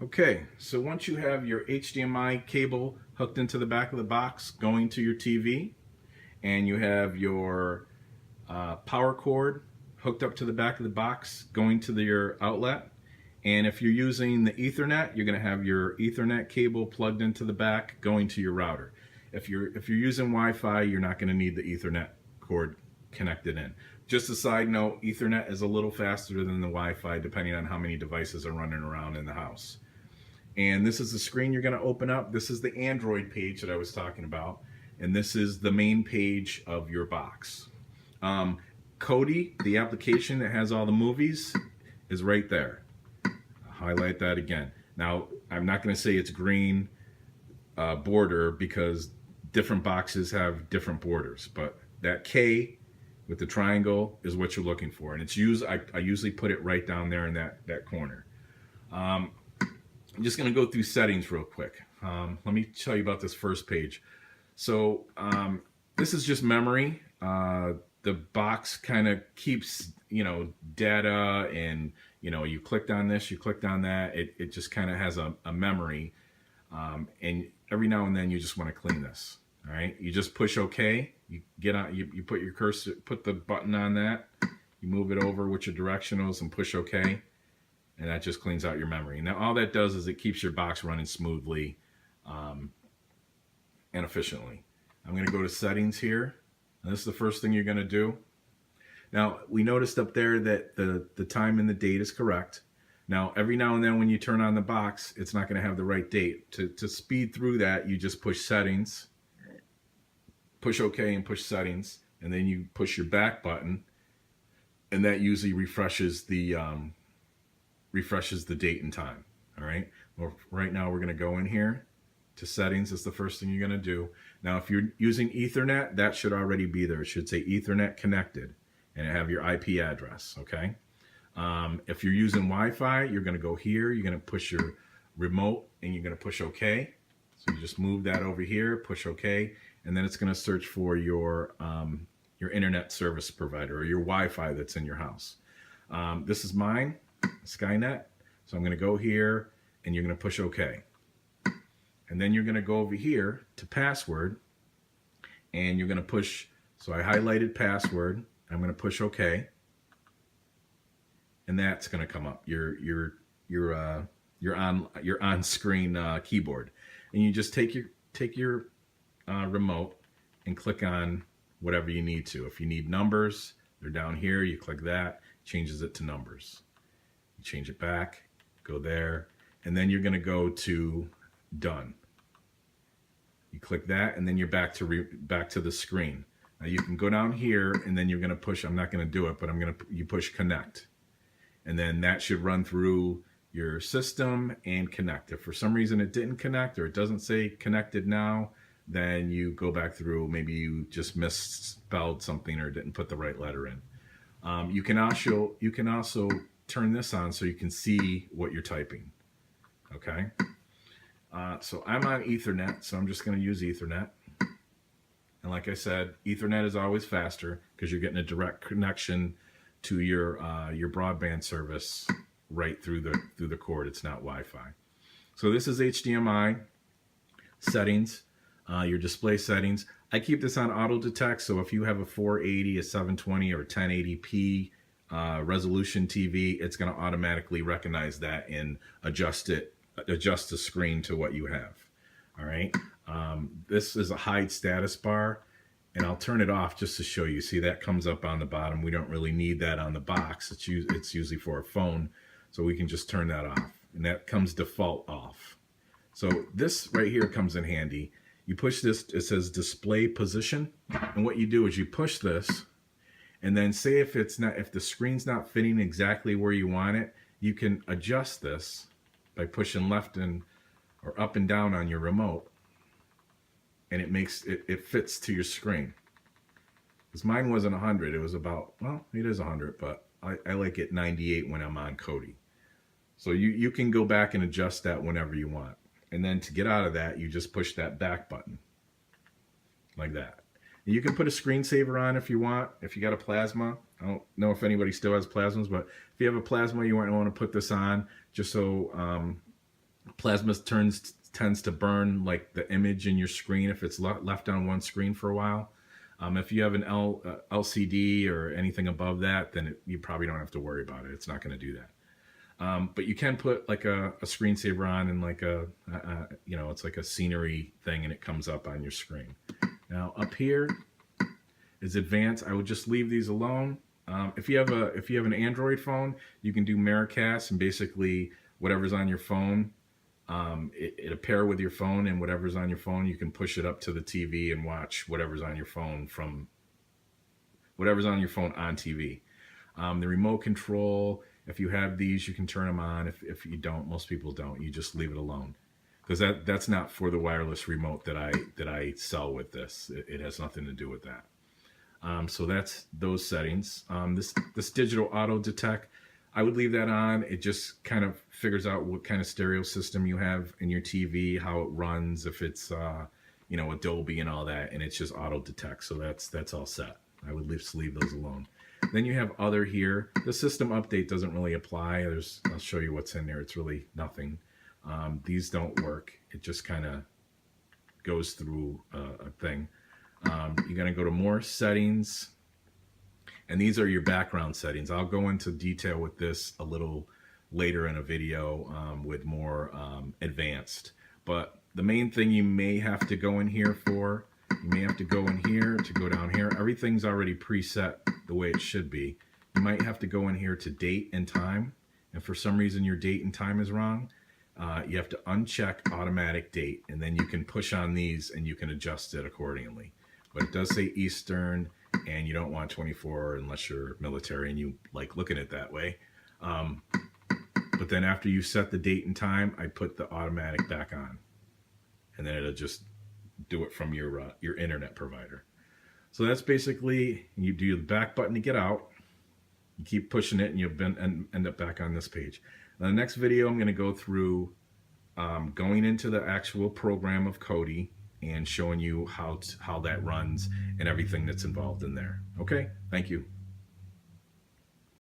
Okay, so once you have your HDMI cable hooked into the back of the box going to your TV, and you have your power cord hooked up to the back of the box going to your outlet, and if you're using the Ethernet, you're going to have your Ethernet cable plugged into the back going to your router. If you're using Wi-Fi, you're not going to need the Ethernet cord connected in. Just a side note, Ethernet is a little faster than the Wi-Fi depending on how many devices are running around in the house. And this is the screen you're going to open up. This is the Android page that I was talking about. And this is the main page of your box. Kodi, the application that has all the movies, is right there. I'll highlight that again. Now, I'm not going to say it's green border because different boxes have different borders. But that K with the triangle is what you're looking for. And it's I usually put it right down there in that corner. I'm just going to go through settings real quick. Let me tell you about this first page. So this is just memory. The box kind of keeps, data, and, you clicked on this, you clicked on that. It just kind of has a memory. And every now and then you just want to clean this. All right. You just push OK. You get on, you put your cursor, put the button on that. You move it over with your directionals and push OK. And that just cleans out your memory. Now, all that does is it keeps your box running smoothly and efficiently. I'm going to go to settings here. And this is the first thing you're going to do. Now, we noticed up there that the time and the date is correct. Now, every now and then when you turn on the box, it's not going to have the right date. To speed through that, you just push settings, push OK and push settings, and then you push your back button, and that usually refreshes the date and time. All right. Well, right now we're going to go in here to settings. That's the first thing you're going to do. Now, if you're using Ethernet, that should already be there. It should say Ethernet connected and have your IP address. Okay. If you're using Wi-Fi, you're going to go here. You're going to push your remote and you're going to push OK. So you just move that over here, push OK, and then it's going to search for your internet service provider or your Wi-Fi that's in your house. This is mine, Skynet. So I'm going to go here and you're going to push OK. And then you're going to go over here to password and you're going to push. So I highlighted password. I'm going to push OK. And that's going to come up. Your on-screen keyboard. And you just take your remote and click on whatever you need to. If you need numbers, they're down here. You click that, changes it to numbers. You change it back, go there, and then you're going to go to done. You click that, and then you're back to the screen. Now you can go down here, and then you're going to push. I'm not going to do it, but you push connect, and then that should run through your system and connect. If for some reason it didn't connect or it doesn't say connected now, then you go back through. Maybe you just misspelled something or didn't put the right letter in. You can also turn this on so you can see what you're typing. Okay. So I'm on Ethernet, so I'm just going to use Ethernet. And like I said, Ethernet is always faster because you're getting a direct connection to your broadband service right through the cord. It's not Wi-Fi. So this is HDMI settings, your display settings. I keep this on auto detect, so if you have a 480, a 720, or a 1080p resolution TV, it's going to automatically recognize that and adjust the screen to what you have. All right. This is a hide status bar, and I'll turn it off just to show you. See, that comes up on the bottom. We don't really need that on the box. It's usually for a phone, so we can just turn that off, and that comes default off. So this right here comes in handy. You push this, it says display position, and what you do is you push this, and then say if the screen's not fitting exactly where you want it, you can adjust this by pushing left or up and down on your remote, and it fits to your screen. Because mine wasn't 100, it was about, well, it is 100, but I like it 98 when I'm on Kodi. So you can go back and adjust that whenever you want. And then to get out of that, you just push that back button like that. And you can put a screensaver on if you want. If you got a plasma, I don't know if anybody still has plasmas, but if you have a plasma, you want to put this on just so Plasma tends to burn like the image in your screen if it's left on one screen for a while. If you have an LCD or anything above that, then you probably don't have to worry about it. It's not going to do that. But you can put like a screensaver on and like you know, it's like a scenery thing and it comes up on your screen. Now up here is advanced. I would just leave these alone. If you have an Android phone, you can do Miracast, and basically whatever's on your phone, it'll pair with your phone, and whatever's on your phone, you can push it up to the TV and watch whatever's on your phone from whatever's on your phone on TV. The remote control, if you have these, you can turn them on. If you don't, most people don't. You just leave it alone, because that's not for the wireless remote that I sell with this. It has nothing to do with that. So that's those settings. This digital auto detect, I would leave that on. It just kind of figures out what kind of stereo system you have in your TV, how it runs, if it's you know, Dolby and all that, and it's just auto detect. So that's all set. I would leave those alone. Then you have other here. The system update doesn't really apply. I'll show you what's in there. It's really nothing. These don't work. It just kind of goes through a thing. You're going to go to more settings, and these are your background settings. I'll go into detail with this a little later in a video with more advanced. But the main thing you may have to go in here for, you may have to go in here to go down here. Everything's already preset the way it should be. You might have to go in here to date and time, and for some reason your date and time is wrong. You have to uncheck automatic date, and then you can push on these and you can adjust it accordingly. But it does say Eastern, and you don't want 24 unless you're military and you like looking at it that way. But then after you set the date and time, I put the automatic back on, and then it'll just do it from your internet provider. So that's basically, you do the back button to get out. You keep pushing it, and you'll end up back on this page. Now, the next video, I'm going to go through going into the actual program of Kodi and showing you how that runs and everything that's involved in there. Okay, thank you.